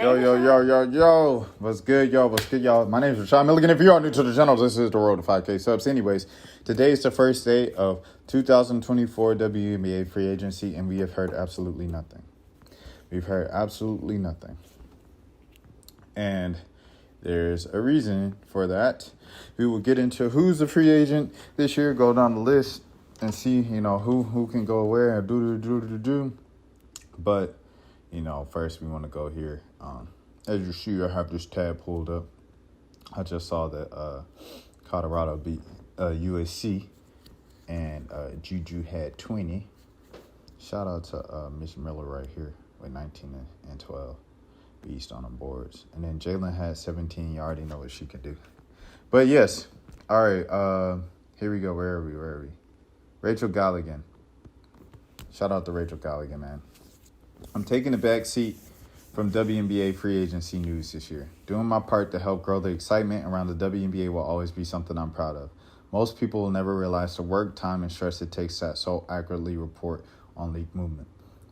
Yo, yo, yo, yo, yo. What's good, y'all? What's good, y'all? My name is Rashad Milligan. If you are new to the channel, this is the road to 5K subs. Anyways, today is the first day of 2024 WNBA Free Agency, and we have heard absolutely nothing. We've heard absolutely nothing. And there's a reason for that. We will get into who's the free agent this year, go down the list, and see, who can go where and do. But, first we want to go here. As you see, I have this tab pulled up. I just saw that Colorado beat USC, and Juju had 20. Shout out to Miss Miller right here with 19 and 12. Beast on the boards. And then Jalen had 17. You already know what she can do. But yes. All right. Here we go. Where are we? Rachel Galligan. Shout out to Rachel Galligan, man. I'm taking a back seat from WNBA free agency news this year. Doing my part to help grow the excitement around the WNBA will always be something I'm proud of. Most people will never realize the work, time, and stress it takes to so accurately report on league movement.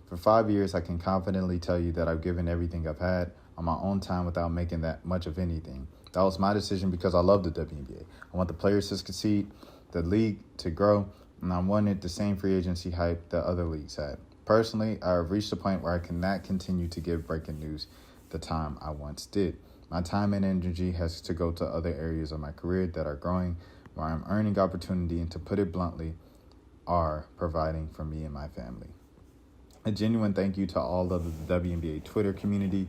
For 5 years, I can confidently tell you that I've given everything I've had on my own time without making that much of anything. That was my decision because I love the WNBA. I want the players to succeed, the league to grow, and I wanted the same free agency hype that other leagues had. Personally, I have reached a point where I cannot continue to give breaking news the time I once did. My time and energy has to go to other areas of my career that are growing, where I'm earning opportunity, and to put it bluntly, are providing for me and my family. A genuine thank you to all of the WNBA Twitter community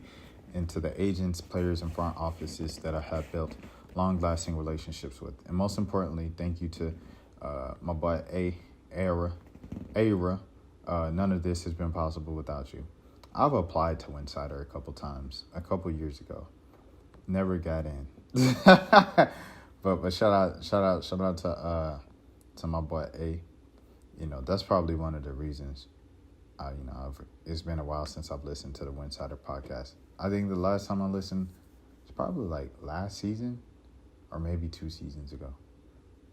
and to the agents, players, and front offices that I have built long-lasting relationships with. And most importantly, thank you to my boy Ara. None of this has been possible without you. I've applied to Insider a couple times, a couple years ago. Never got in. but shout out to my boy A. That's probably one of the reasons. It's been a while since I've listened to the Winsider podcast. I think the last time I listened was probably like last season or maybe 2 seasons ago.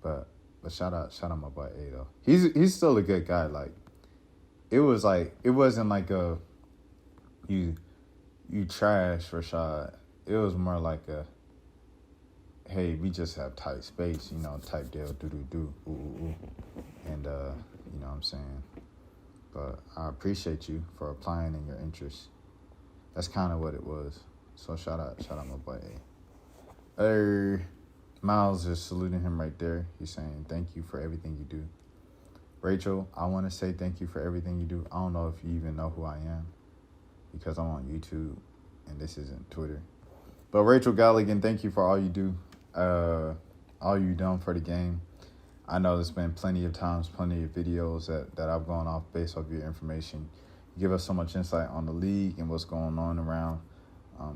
But shout out my boy A though. He's still a good guy. Like it wasn't like a you trash Rashad. It was more like a hey, we just have tight space, type deal, do. And you know what I'm saying? But I appreciate you for applying in your interests. That's kind of what it was. So shout out my boy A. Miles is saluting him right there. He's saying thank you for everything you do. Rachel, I want to say thank you for everything you do. I don't know if you even know who I am because I'm on YouTube and this isn't Twitter. But Rachel Galligan, thank you for all you do, all you done for the game. I know there's been plenty of times, plenty of videos that I've gone off based off your information. You give us so much insight on the league and what's going on around,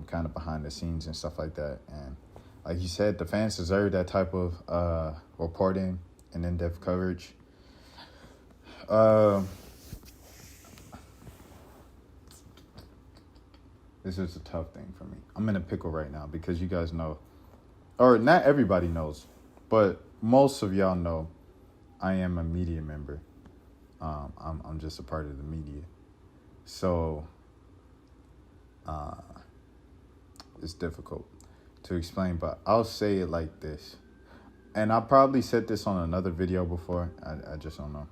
kind of behind the scenes and stuff like that. And like you said, the fans deserve that type of reporting and in-depth coverage. This is a tough thing for me. I'm in a pickle right now because you guys know, or not everybody knows, but most of y'all know I am a media member. I'm just a part of the media. So it's difficult to explain, but I'll say it like this. And I probably said this on another video before. I just don't know.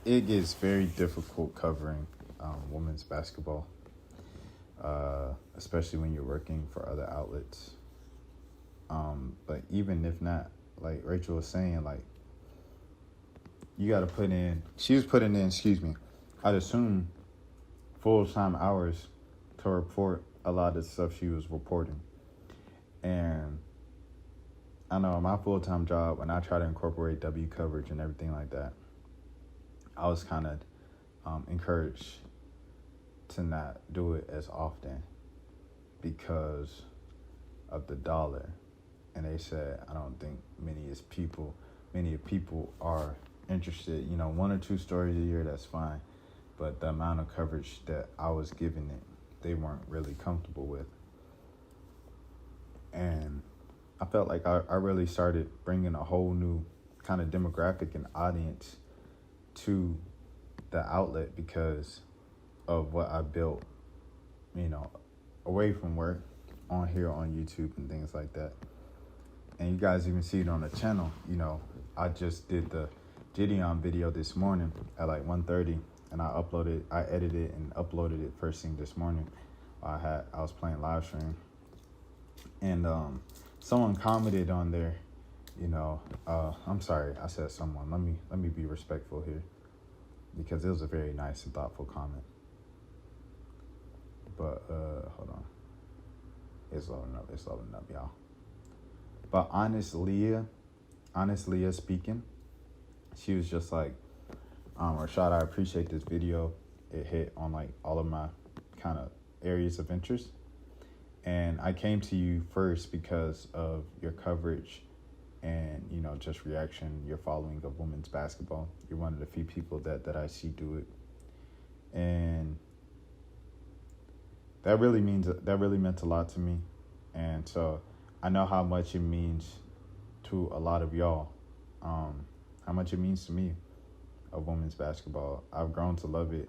It gets very difficult covering women's basketball, especially when you're working for other outlets. But even if not, like Rachel was saying, like, you got to put in, she was putting in, I'd assume full-time hours to report a lot of the stuff she was reporting. And I know my full-time job, when I try to incorporate W coverage and everything like that, I was kind of encouraged to not do it as often because of the dollar. And they said, I don't think many people are interested. 1 or 2 stories a year, that's fine. But the amount of coverage that I was giving it, they weren't really comfortable with. And I felt like I really started bringing a whole new kind of demographic and audience to the outlet because of what I built, away from work on here on YouTube and things like that. And you guys even see it on the channel. You know, I just did the Gideon video this morning at like 1:30, and I edited it and uploaded it first thing this morning. I was playing live stream, and someone commented on there. You know, I'm sorry, I said someone. Let me be respectful here, because it was a very nice and thoughtful comment. But hold on, it's loading up, y'all. But Honest Leah speaking, she was just like, Rashad, I appreciate this video. It hit on like all of my kind of areas of interest. And I came to you first because of your coverage and, you know, just reaction, your following of women's basketball. You're one of the few people that I see do it. And that really meant a lot to me. And so I know how much it means to a lot of y'all, how much it means to me of women's basketball. I've grown to love it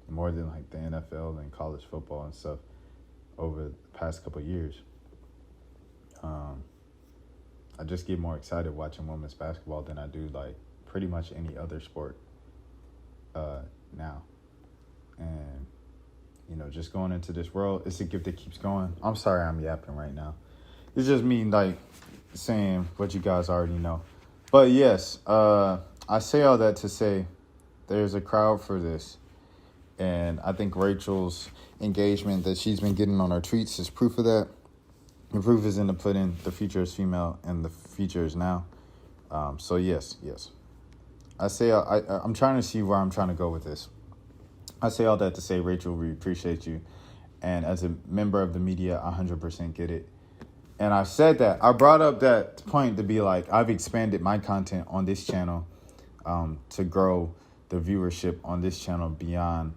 more than like the NFL and college football and stuff over the past couple of years. I just get more excited watching women's basketball than I do like pretty much any other sport now. And, you know, just going into this world, it's a gift that keeps going. I'm sorry I'm yapping right now. It's just me like saying what you guys already know. But yes, I say all that to say there's a crowd for this. And I think Rachel's engagement that she's been getting on her tweets is proof of that. The proof is in the pudding. The future is female and the future is now. So yes. I say I'm trying to see where I'm trying to go with this. I say all that to say, Rachel, we appreciate you. And as a member of the media, I 100% get it. And I said that. I brought up that point to be like, I've expanded my content on this channel to grow the viewership on this channel beyond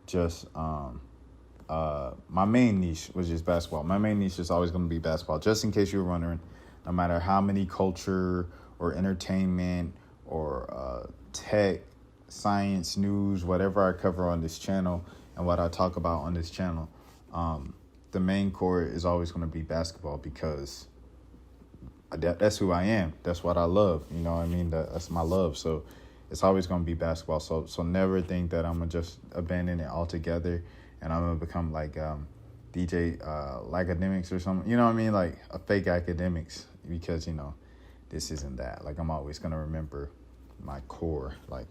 just my main niche, which is basketball. My main niche is always going to be basketball. Just in case you were wondering, no matter how many culture or entertainment or tech, science, news, whatever I cover on this channel and what I talk about on this channel, the main core is always going to be basketball, because that's who I am. That's what I love. You know what I mean? That's my love. So it's always going to be basketball. So never think that I'm going to just abandon it altogether and I'm going to become like DJ academics or something. You know what I mean? Like a fake academics, because, you know, this isn't that. Like, I'm always going to remember my core, like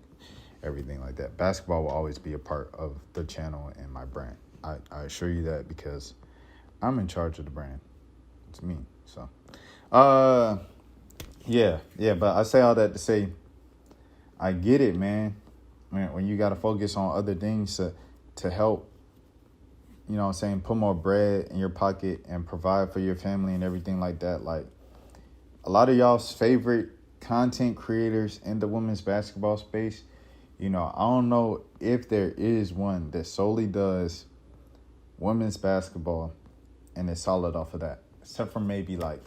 everything like that. Basketball will always be a part of the channel and my brand. I assure you that, because I'm in charge of the brand. It's me. So, yeah. But I say all that to say, I get it, man. When you got to focus on other things to help, you know what I'm saying, put more bread in your pocket and provide for your family and everything like that. Like, a lot of y'all's favorite content creators in the women's basketball space, you know, I don't know if there is one that solely does women's basketball and is solid off of that, except for maybe like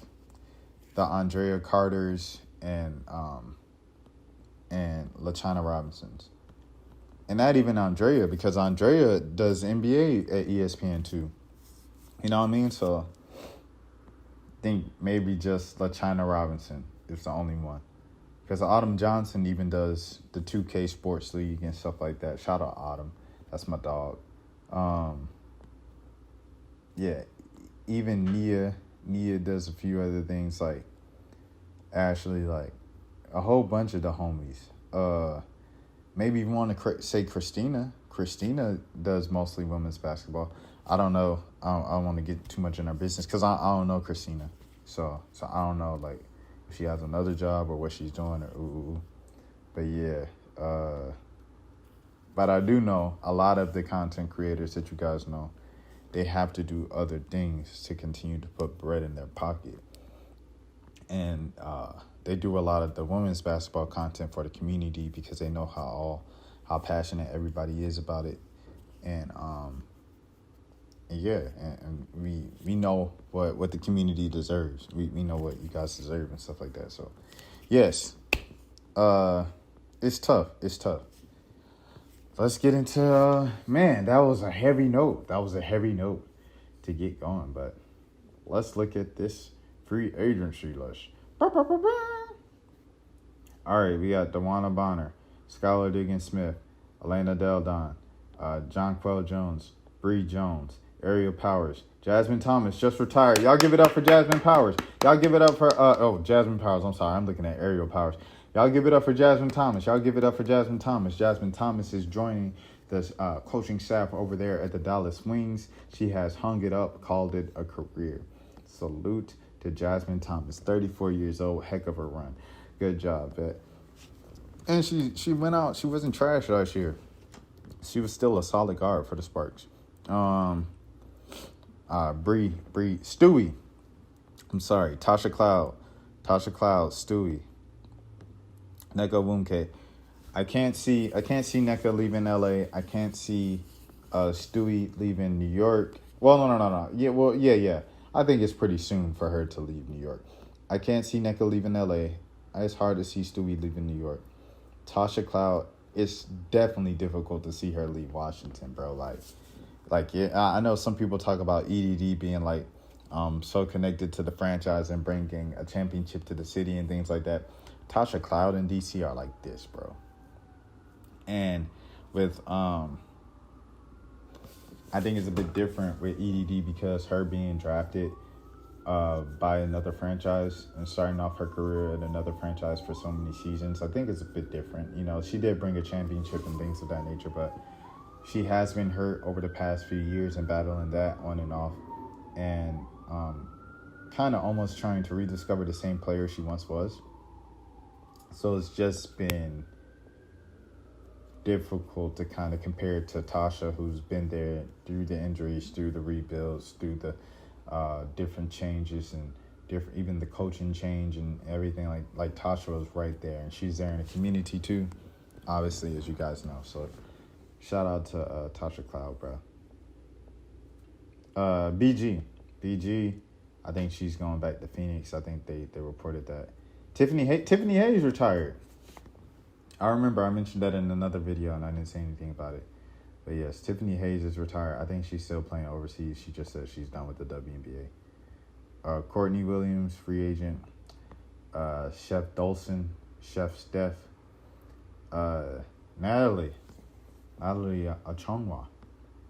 the Andrea Carters and LaChina Robinsons. And not even Andrea, because Andrea does NBA at ESPN too. You know what I mean? So I think maybe just LaChina Robinson is the only one. Because Autumn Johnson even does the 2K Sports League and stuff like that. Shout out Autumn. That's my dog. Yeah, even Nia does a few other things, like Ashley, like a whole bunch of the homies. Maybe you want to say Christina. Christina does mostly women's basketball. I don't know. I don't want to get too much in her business, because I don't know Christina. So I don't know, like, if she has another job or what she's doing, or But yeah, but I do know a lot of the content creators that you guys know, they have to do other things to continue to put bread in their pocket. And they do a lot of the women's basketball content for the community, because they know how passionate everybody is about it. And yeah, and we know what the community deserves. We know what you guys deserve and stuff like that. So yes, it's tough. Let's get into man, that was a heavy note. to get going. But let's look at this free agency list. All right, we got Dewana Bonner, Skylar Diggins-Smith, Elena Del Don, Jonquel Jones, Bree Jones, Ariel Powers, Jasmine Thomas just retired. Y'all give it up for Jasmine Powers. Y'all give it up for Jasmine Powers. I'm sorry, I'm looking at Ariel Powers. Y'all give it up for Jasmine Thomas. Y'all give it up for Jasmine Thomas. Jasmine Thomas is joining the coaching staff over there at the Dallas Wings. She has hung it up, called it a career. Salute to Jasmine Thomas, 34 years old, heck of a run. Good job, vet. And she went out. She wasn't trash last year. She was still a solid guard for the Sparks. Stewie. I'm sorry, Tasha Cloud, Stewie, Nneka Nwunke. I can't see Nneka leaving LA. I can't see Stewie leaving New York. Well, no. Yeah. I think it's pretty soon for her to leave New York. I can't see Nneka leaving LA. It's hard to see Stewie leaving New York. Tasha Cloud, it's definitely difficult to see her leave Washington, bro. I know some people talk about EDD being so connected to the franchise and bringing a championship to the city and things like that. Tasha Cloud and DC are like this, bro. And with I think it's a bit different with EDD because her being drafted by another franchise and starting off her career at another franchise for so many seasons. I think it's a bit different. You know, she did bring a championship and things of that nature, but she has been hurt over the past few years and battling that on and off, and kind of almost trying to rediscover the same player she once was. So it's just been difficult to kind of compare it to Tasha, who's been there through the injuries, through the rebuilds, through the different changes and even the coaching change and everything. Like Tasha was right there, and she's there in the community too, obviously, as you guys know. So shout out to Tasha Cloud, bro. BG, I think she's going back to Phoenix. I think they reported that. Tiffany Hayes retired. I remember I mentioned that in another video and I didn't say anything about it. But yes, Tiffany Hayes is retired. I think she's still playing overseas. She just said she's done with the WNBA. Courtney Williams, free agent. Chef Dolson, Chef Steph. Natalie Achonwa.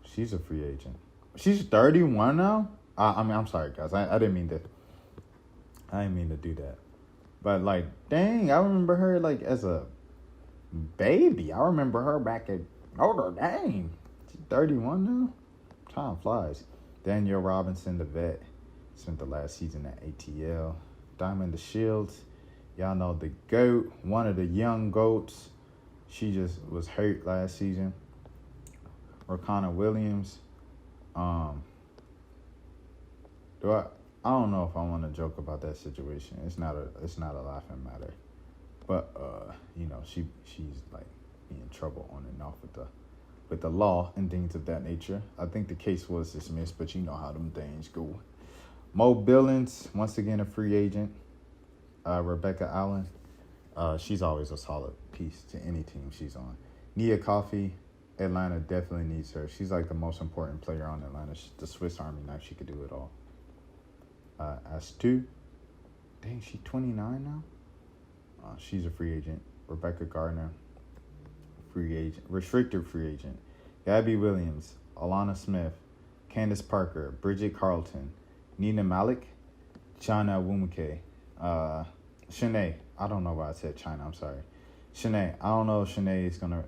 She's a free agent. She's 31 now? I'm sorry, guys. I didn't mean to do that. But, dang, I remember her, as a baby. I remember her back at Notre Dame. She's 31 now? Time flies. Danielle Robinson, the vet, spent the last season at ATL. Diamond the Shields. Y'all know the GOAT, one of the young GOATs. She just was hurt last season. Rakana Williams. I don't know if I want to joke about that situation. It's not a laughing matter. But she's in trouble on and off with the law and things of that nature. I think the case was dismissed, but you know how them things go. Mo Billings, once again a free agent. Rebecca Allen, she's always a solid piece to any team she's on. Nia Coffey, Atlanta definitely needs her. She's the most important player on Atlanta. She's the Swiss Army knife. She could do it all. S2, dang, she's 29 now. She's a free agent. Rebecca Gardner, free agent, restricted free agent. Gabby Williams, Alana Smith, Candace Parker, Bridget Carlton, Nina Malik, China Wumuke, Shanae. I don't know why I said China. I'm sorry. Shanae. I don't know if Shanae is going to...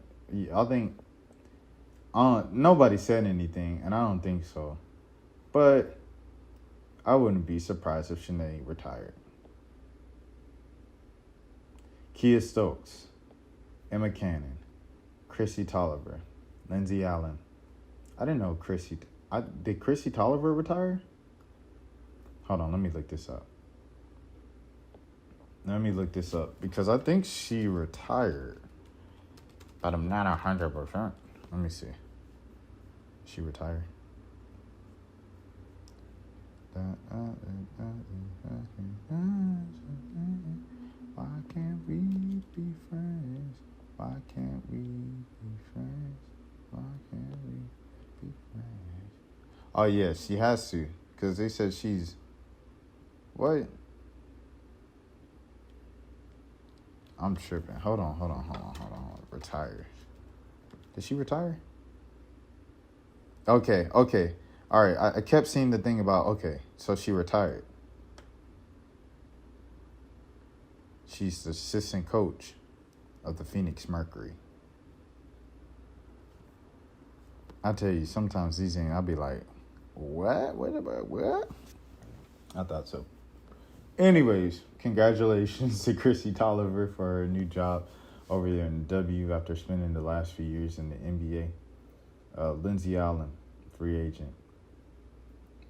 I think... nobody said anything, and I don't think so. But I wouldn't be surprised if Shanae retired. Kia Stokes, Emma Cannon, Chrissy Tolliver, Lindsay Allen. I didn't know did Chrissy Tolliver retire? Hold on, let me look this up. Because I think she retired. But I'm not 100%. Let me see. She retired. Why can't we be friends? Why can't we be friends? Why can't we be friends? Oh yeah, she has to, because they said she's what? I'm tripping. Hold on. Retire. Did she retire? Okay. All right. I kept seeing the thing about so she retired. She's the assistant coach of the Phoenix Mercury. I tell you, sometimes these things I'll be like, what? Wait about what? I thought so. Anyways, congratulations to Chrissy Tolliver for her new job over there in the W after spending the last few years in the NBA. Lindsey Allen, free agent.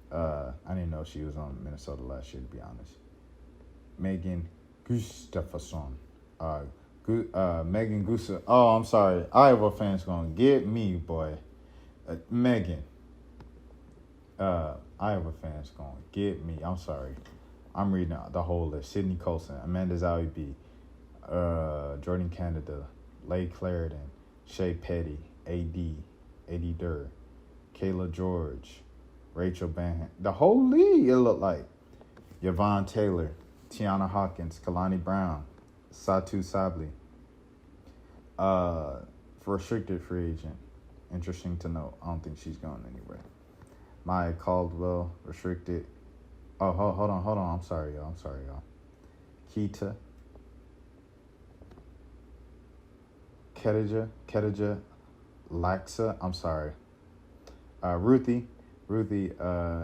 I didn't know she was on Minnesota last year, to be honest. Megan Gustafsson. Megan Gustafsson. Oh, I'm sorry. Iowa fans gonna get me, boy. Megan. Iowa fans gonna get me. I'm sorry. I'm reading the whole list. Sydney Colson, Amanda Zawi, Jordan Canada, Leigh Clarendon, Shea Petty, AD Durr, Kayla George, Rachel Banhan. The whole league, it looked like. Yvonne Taylor, Tiana Hawkins, Kalani Brown, Satu Sabli. Restricted free agent. Interesting to note. I don't think she's going anywhere. Maya Caldwell, restricted. Oh, hold on. I'm sorry, y'all. Keita. Kedija Laxa. I'm sorry. Ruthie,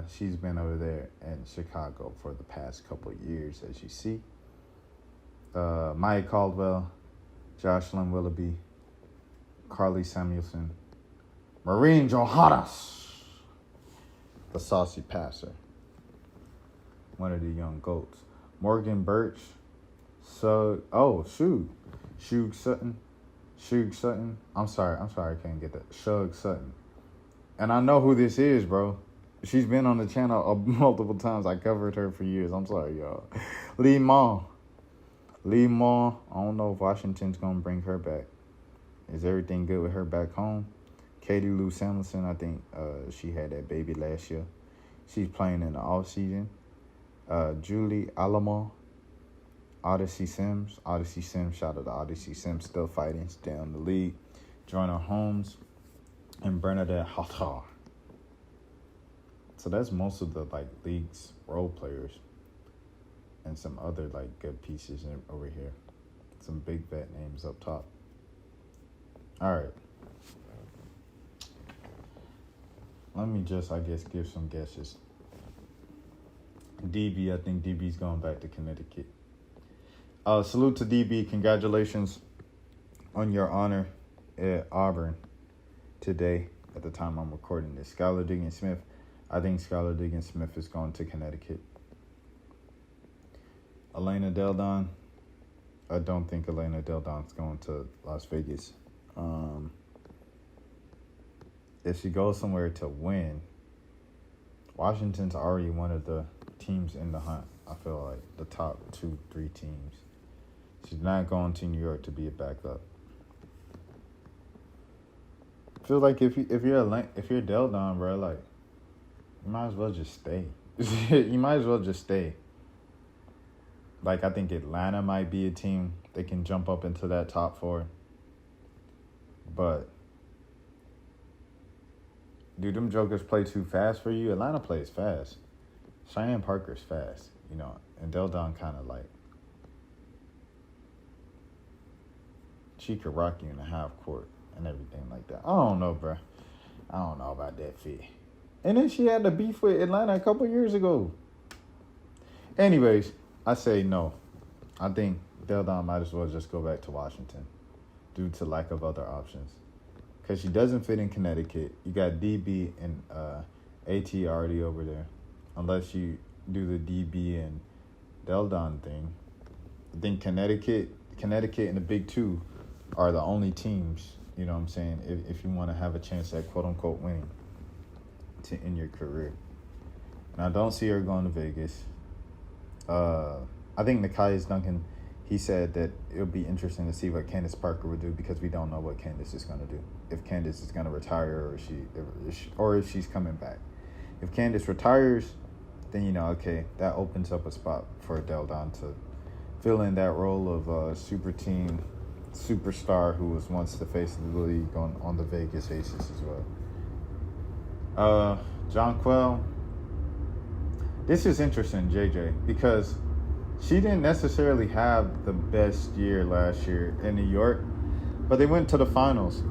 she's been over there in Chicago for the past couple of years, as you see. Maya Caldwell, Jocelyn Willoughby, Carly Samuelson, Maureen Johannes, the saucy passer, one of the young goats. Morgan Birch, Shug Sutton. I'm sorry, I can't get that. Shug Sutton. And I know who this is, bro. She's been on the channel multiple times. I covered her for years. I'm sorry, y'all. Lee Ma. I don't know if Washington's going to bring her back. Is everything good with her back home? Katie Lou Samuelson, I think she had that baby last year. She's playing in the offseason. Julie Alamo. Odyssey Sims, shout out to Odyssey Sims, still fighting, still in the league. Joyner Holmes and Bernadette Hatar. So that's most of the league's role players, and some other good pieces over here. Some big vet names up top. All right. Let me just, give some guesses. DB, I think DB's going back to Connecticut. Salute to DB. Congratulations on your honor at Auburn today at the time I'm recording this. Skylar Diggins-Smith. I think Skylar Diggins-Smith is going to Connecticut. Elena Deldon. I don't think Elena Deldon's going to Las Vegas. If she goes somewhere to win, Washington's already one of the teams in the hunt. I feel like the top 2-3 teams. She's not going to New York to be a backup. I feel like if you're Deldon, bro, you might as well just stay. I think Atlanta might be a team that can jump up into that top 4. But do them jokers play too fast for you? Atlanta plays fast. Cheyenne Parker's fast, and Deldon kind of she could rock you in the half court and everything like that. I don't know, bro. I don't know about that fit. And then she had the beef with Atlanta a couple years ago. Anyways, I say no. I think Deldon might as well just go back to Washington due to lack of other options. Because she doesn't fit in Connecticut. You got DB and AT already over there. Unless you do the DB and Deldon thing. I think Connecticut and the Big Two are the only teams, you know what I'm saying, if you want to have a chance at quote-unquote winning to end your career. And I don't see her going to Vegas. I think Nekias Duncan, he said that it'll be interesting to see what Candace Parker would do because we don't know what Candace is going to do. If Candace is going to retire or if she's coming back. If Candace retires, then okay, that opens up a spot for Adele Dawn to fill in that role of a super team superstar who was once the face of the league on the Vegas Aces as well. Jonquel, this is interesting, JJ, because she didn't necessarily have the best year last year in New York, but they went to the finals.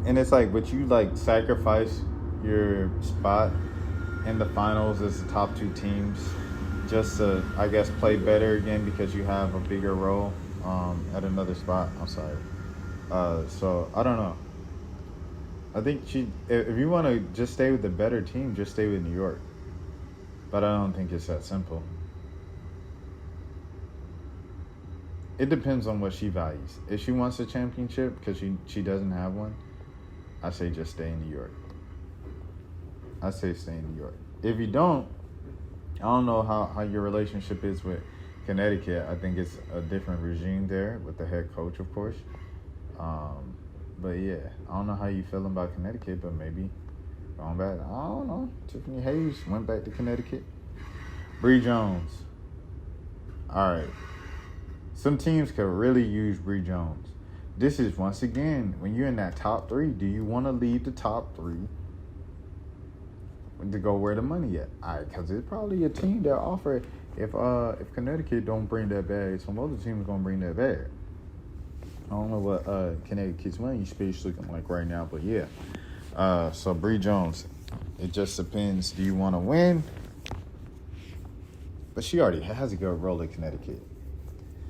And it's like, would you sacrifice your spot in the finals as the top two teams just to, I guess, play better again because you have a bigger role at another spot? I'm sorry. So I don't know. I think if you want to just stay with the better team, just stay with New York. But I don't think it's that simple. It depends on what she values. If she wants a championship because she doesn't have one, I say just stay in New York. I say stay in New York. If you don't, I don't know how your relationship is with Connecticut. I think it's a different regime there with the head coach, of course. But yeah, I don't know how you feel about Connecticut, but maybe going back. I don't know. Tiffany Hayes went back to Connecticut. Bree Jones. All right. Some teams could really use Bree Jones. This is, once again, when you're in that top three, do you want to leave the top three to go where the money at? Because it's probably a team that offer, if Connecticut don't bring that bag, some other team is going to bring that bag. I don't know what Connecticut's money space looking like right now, but yeah. So Bree Jones, it just depends. Do you want to win? But she already has a good role at Connecticut.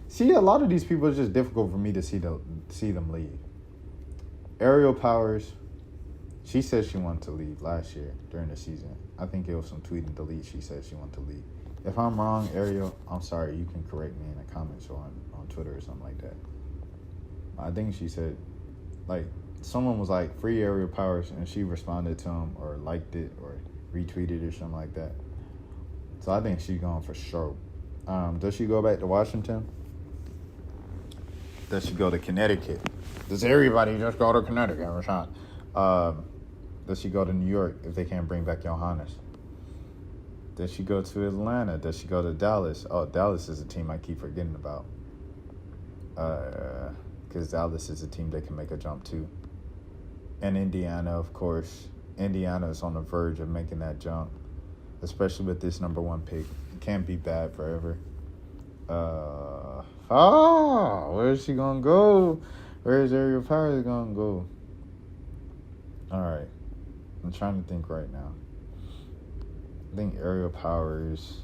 See, a lot of these people, it's just difficult for me to see them leave. Ariel Powers, she said she wanted to leave last year during the season. I think it was some tweet and delete. She said she wanted to leave. If I'm wrong, Ariel, I'm sorry. You can correct me in the comments or on Twitter or something like that. I think she said, someone was like, free Ariel Powers, and she responded to him or liked it or retweeted or something like that. So I think she's gone for sure. Does she go back to Washington? Does she go to Connecticut? Does everybody just go to Connecticut, Rashawn? Does she go to New York if they can't bring back Johannes? Does she go to Atlanta? Does she go to Dallas? Oh, Dallas is a team I keep forgetting about. Because Dallas is a team that can make a jump too. And Indiana, of course. Indiana is on the verge of making that jump, especially with this number one pick. It can't be bad forever. Where is she going to go? Where is Ariel Powers going to go? All right. I'm trying to think right now. I think Ariel Powers.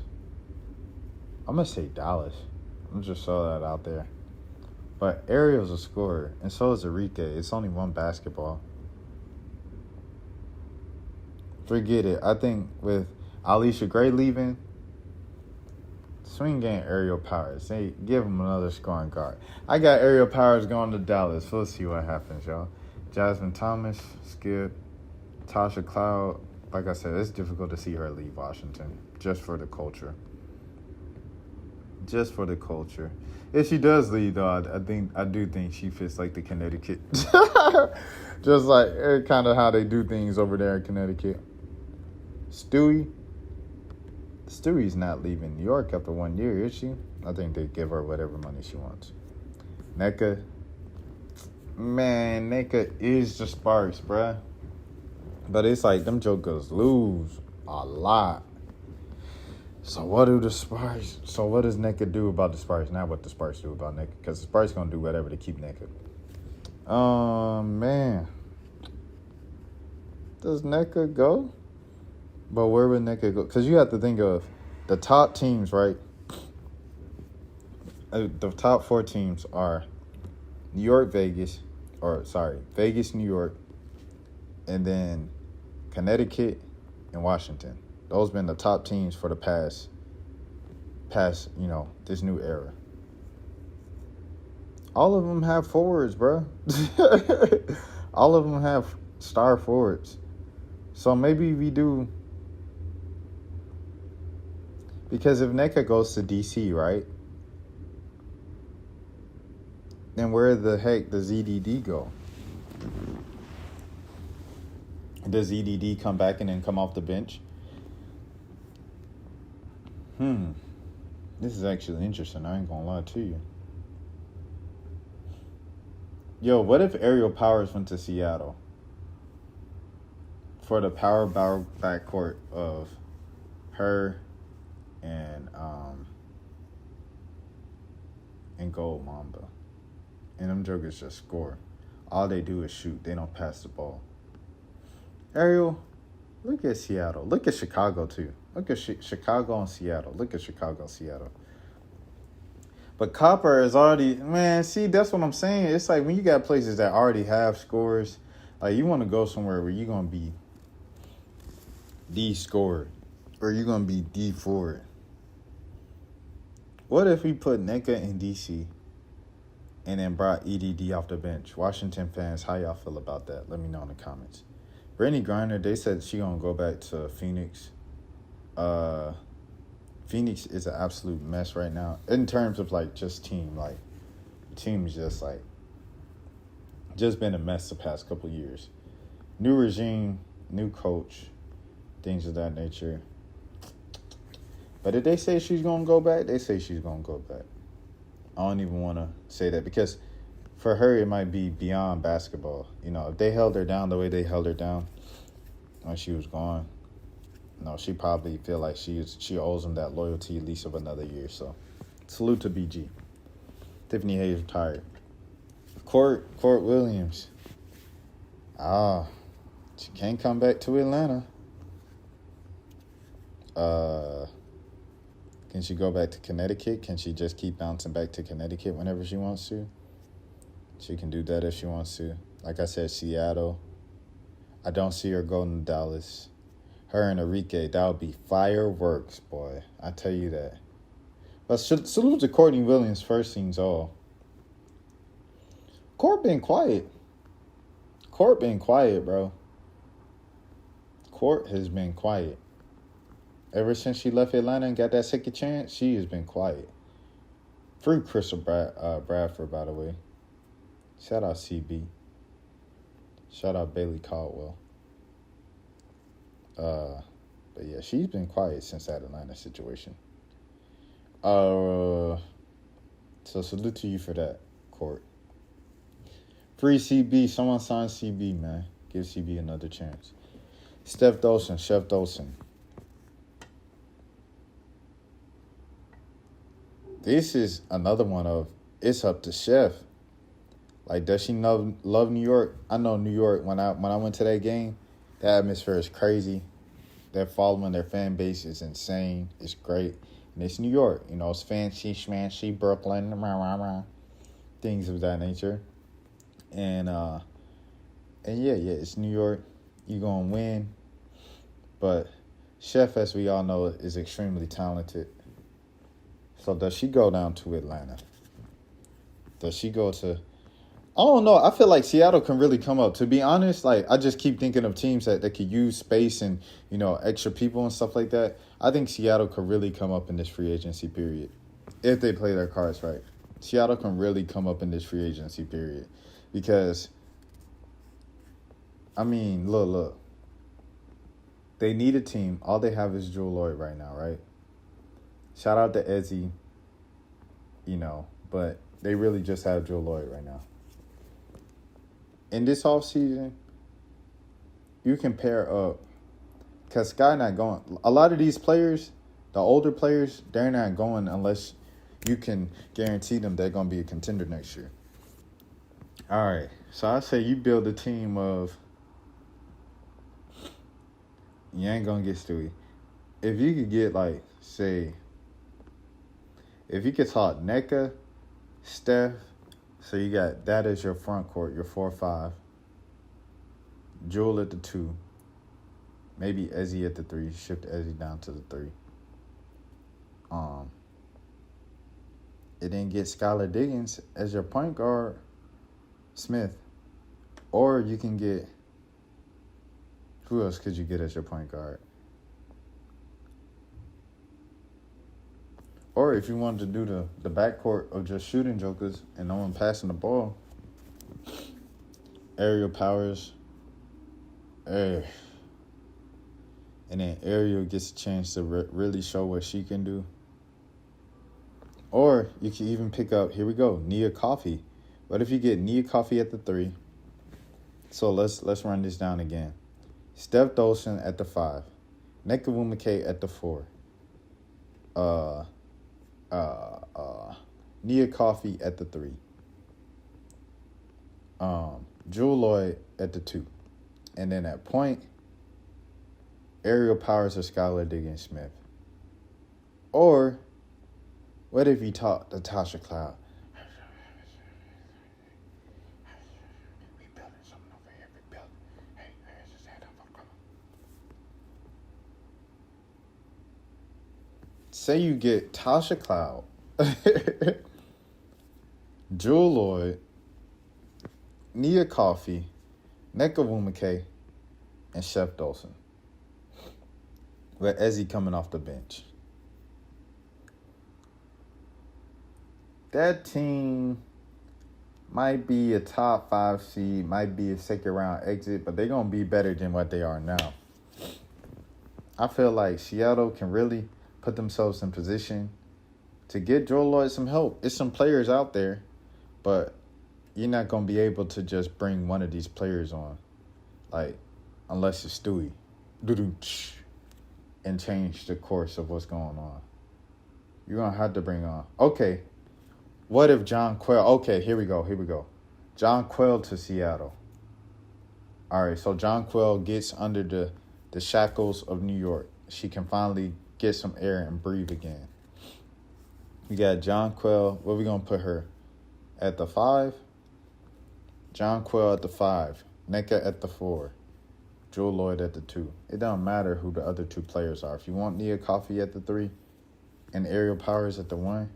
I'm going to say Dallas. I'm just throw that out there. But Ariel's a scorer, and so is Arike. It's only one basketball. Forget it. I think with Alicia Gray leaving, swing game Ariel Powers. They give him another scoring guard. I got Ariel Powers going to Dallas. So let's see what happens, y'all. Jasmine Thomas, Skip, Tasha Cloud. Like I said, it's difficult to see her leave Washington just for the culture. Just for the culture. If she does leave, though, I do think she fits like the Connecticut. Just like kind of how they do things over there in Connecticut. Stewie's not leaving New York after 1 year, is she? I think they give her whatever money she wants. Nneka. Man, Nneka is the Sparks, bruh. But it's like them jokers lose a lot. So what do the Sparks? So what does Nneka do about the Sparks? Not what the Sparks do about Nneka, because the Sparks gonna do whatever to keep Nneka. Man. Does Nneka go? But where would Nneka go? Because you have to think of the top teams, right? The top four teams are Vegas, New York, and then Connecticut and Washington. Those been the top teams for the past, this new era. All of them have forwards, bro. All of them have star forwards. So maybe we do. Because if Nneka goes to DC, right? Then where the heck does EDD go? Does EDD come back and then come off the bench This is actually interesting. I ain't gonna lie to you. Yo, what if Aerial Powers went to Seattle for the power backcourt of her and Gold Mamba, and them jokers just score. All they do is shoot. They don't pass the ball. Ariel, look at Seattle. Look at Chicago too. Look at Chicago and Seattle. Look at Chicago, Seattle. But Copper is already, man, see, that's what I'm saying. It's like when you got places that already have scores, like you want to go somewhere where you're going to be the scorer or you're going to be the forward. What if we put NECA in DC and then brought EDD off the bench? Washington fans, how y'all feel about that? Let me know in the comments. Brittany Griner, they said she going to go back to Phoenix. Phoenix is an absolute mess right now in terms of like just team. Like, team is just like just been a mess the past couple of years. New regime, new coach, things of that nature. But if they say she's gonna go back, they say she's gonna go back. I don't even want to say that because for her it might be beyond basketball. You know, if they held her down the way they held her down when she was gone. No, she probably feel like she owes them that loyalty at least of another year. So, salute to BG. Tiffany Hayes retired. Court Williams. She can't come back to Atlanta. Can she go back to Connecticut? Can she just keep bouncing back to Connecticut whenever she wants to? She can do that if she wants to. Like I said, Seattle. I don't see her going to Dallas. Her and Enrique, that would be fireworks, boy. I tell you that. But salute to Courtney Williams, first things all. Court been quiet. Court been quiet, bro. Court has been quiet. Ever since she left Atlanta and got that second chance, she has been quiet. Free Crystal Bradford, by the way. Shout out CB. Shout out Bailey Caldwell. But yeah, she's been quiet since that Atlanta situation. So salute to you for that, Court. Free CB. Someone sign CB, man. Give CB another chance. Chef Dolson. This is another one of it's up to Chef. Like, does she love New York? I know New York. When I went to that game, the atmosphere is crazy. Their following, their fan base is insane. It's great. And it's New York. You know, it's fancy, schmancy, Brooklyn, things of that nature. And yeah, it's New York. You're going to win. But Chef, as we all know, is extremely talented. So does she go down to Atlanta? Does she go to... I don't know. I feel like Seattle can really come up. To be honest, like, I just keep thinking of teams that could use space and, you know, extra people and stuff like that. I think Seattle could really come up in this free agency period if they play their cards right. Seattle can really come up in this free agency period because, I mean, look. They need a team. All they have is Jewell Loyd right now, right? Shout out to Ezzy, you know, but they really just have Jewell Loyd right now. In this offseason, you can pair up, because Sky not going. A lot of these players, the older players, they're not going unless you can guarantee them they're going to be a contender next year. All right, so I say you build a team of, you ain't going to get Stewie. If you could get, like, say, if you could talk NECA, Steph, so you got that as your front court, your 4-5. Jewell at the 2. Maybe Ezzy at the 3. Shift Ezzy down to the 3. It didn't get Skylar Diggins as your point guard, Smith. Or you can get, who else could you get as your point guard? Or if you wanted to do the backcourt of just shooting jokers and no one passing the ball, Aerial Powers. and then Ariel gets a chance to really show what she can do. Or you can even pick up, here we go, Nia Coffey. What if you get Nia Coffey at the 3? So let's run this down again. Steph Dolson at the 5. Nneka Nwumike at the 4. Nia Coffey at the 3. Jewell Loyd at the 2. And then at point, Aerial Powers or Skylar Diggins-Smith. Or what if you taught Natasha Cloud? We building something over here. We building. Hey, just stand up. Come on. Say you get Tasha Cloud, Jewell Loyd, Nia Coffey, Nneka Nwumike, and Chef Dolson. With Ezzy coming off the bench. That team might be a top 5 seed, might be a second round exit, but they're going to be better than what they are now. I feel like Seattle can really put themselves in position to get Jewell Loyd some help. It's some players out there, but you're not going to be able to just bring one of these players on, like, unless it's Stewie, and change the course of what's going on. You're going to have to bring on. Okay, what if John Quell? Okay, here we go. John Quell to Seattle. All right, so John Quell gets under the shackles of New York. She can finally get some air and breathe again. We got John Quell. Where we going to put her? At the 5? John Quell at the 5. Nneka at the 4. Jewell Loyd at the 2. It don't matter who the other 2 players are. If you want Nia Coffey at the 3 and Aerial Powers at the 1,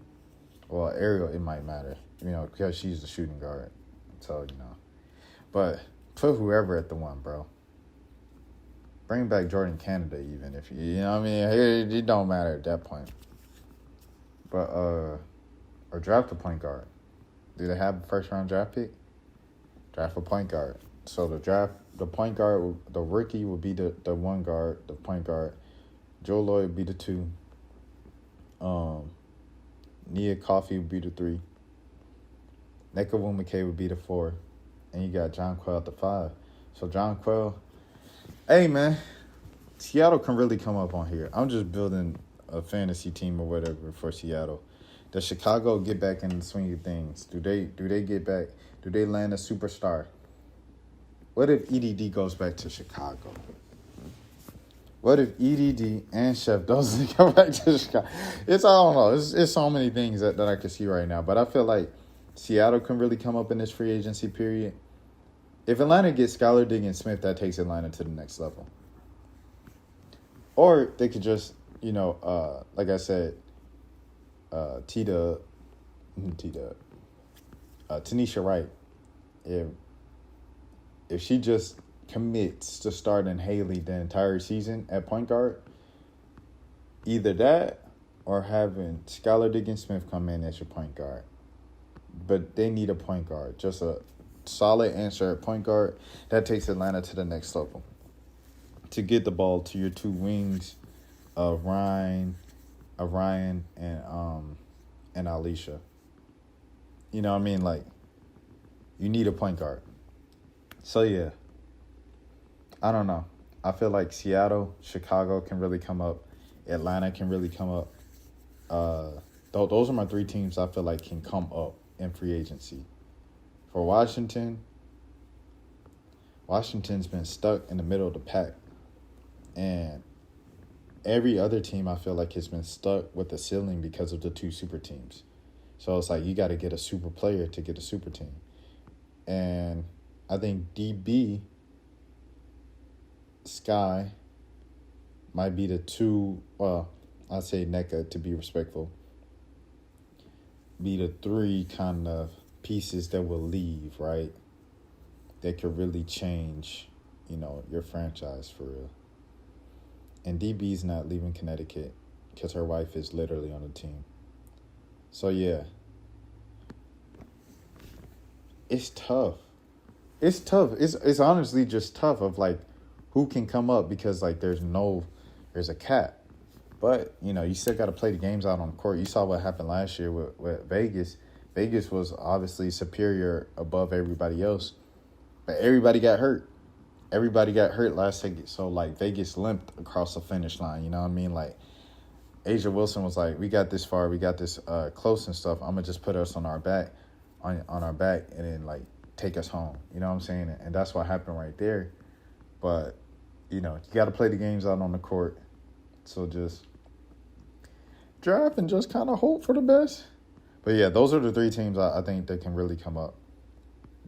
well, Ariel, it might matter, because she's the shooting guard. So, But put whoever at the 1, bro. Bring back Jordan Canada even if it don't matter at that point. But, or draft a point guard. Do they have a first-round draft pick? Draft a point guard. So the point guard, the rookie will be the 1 guard, the point guard. Jewell Loyd would be the 2. Nia Coffey would be the 3. Nneka Nwumike would be the 4. And you got John Quell at the 5. So John Quell, hey, man, Seattle can really come up on here. I'm just building a fantasy team or whatever for Seattle. Does Chicago get back in the swing of things? Do they get back? Do they land a superstar? What if EDD goes back to Chicago? What if EDD and Chef Dolson go back to Chicago? I don't know. It's so many things that I can see right now. But I feel like Seattle can really come up in this free agency period. If Atlanta gets Skylar Diggins-Smith, that takes Atlanta to the next level. Or they could just, like I said, Tanisha Wright. If she just commits to starting Haley the entire season at point guard, either that or having Skylar Diggins-Smith come in as your point guard. But they need a point guard, just a solid answer at point guard. That takes Atlanta to the next level. To get the ball to your 2 wings of Ryan and Alicia. You know what I mean? Like, you need a point guard. So, yeah. I don't know. I feel like Seattle, Chicago can really come up. Atlanta can really come up. Those are my 3 teams I feel like can come up in free agency. For Washington's been stuck in the middle of the pack. And every other team I feel like has been stuck with the ceiling because of the 2 super teams. So it's like you got to get a super player to get a super team. And I think DB, Sky, might be the 2, well, I'd say Nneka to be respectful, be the 3 kind of pieces that will leave, right? That could really change, your franchise for real. And DB's not leaving Connecticut because her wife is literally on the team. So, yeah. It's tough. It's honestly just tough of, like, who can come up because, like, there's no there's a cap. But, you know, you still got to play the games out on the court. You saw what happened last year with Vegas. Vegas was obviously superior above everybody else. But everybody got hurt. Everybody got hurt last second. So, like, Vegas limped across the finish line. You know what I mean? Like, Asia Wilson was like, we got this far. We got this close and stuff. I'm going to just put us on our back, on our back, and then, like, take us home. You know what I'm saying? And that's what happened right there. But, you know, you got to play the games out on the court. So just draft and just kind of hope for the best. But, yeah, those are the three teams I think that can really come up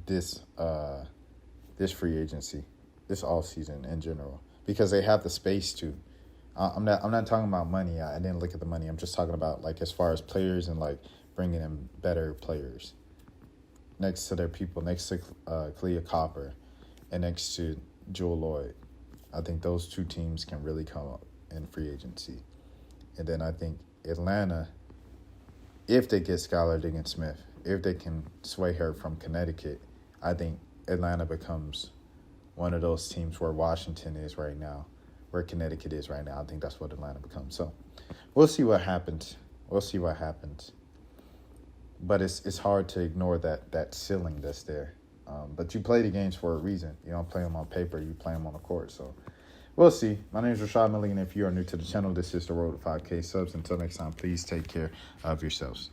this free agency, this offseason in general, because they have the space to. I'm not talking about money. I didn't look at the money. I'm just talking about, like, as far as players and, like, bringing in better players next to their people, next to Kalia Copper and next to Jewell Loyd. I think those two teams can really come up in free agency. And then I think Atlanta, if they get Skylar Diggins-Smith, if they can sway her from Connecticut, I think Atlanta becomes one of those teams where Washington is right now, where Connecticut is right now. I think that's what Atlanta becomes. So we'll see what happens. We'll see what happens. But it's hard to ignore that ceiling that's there. But you play the games for a reason. You don't play them on paper. You play them on the court. So we'll see. My name is Rashad Milligan. If you are new to the channel, this is the road to 5K subs. Until next time, please take care of yourselves.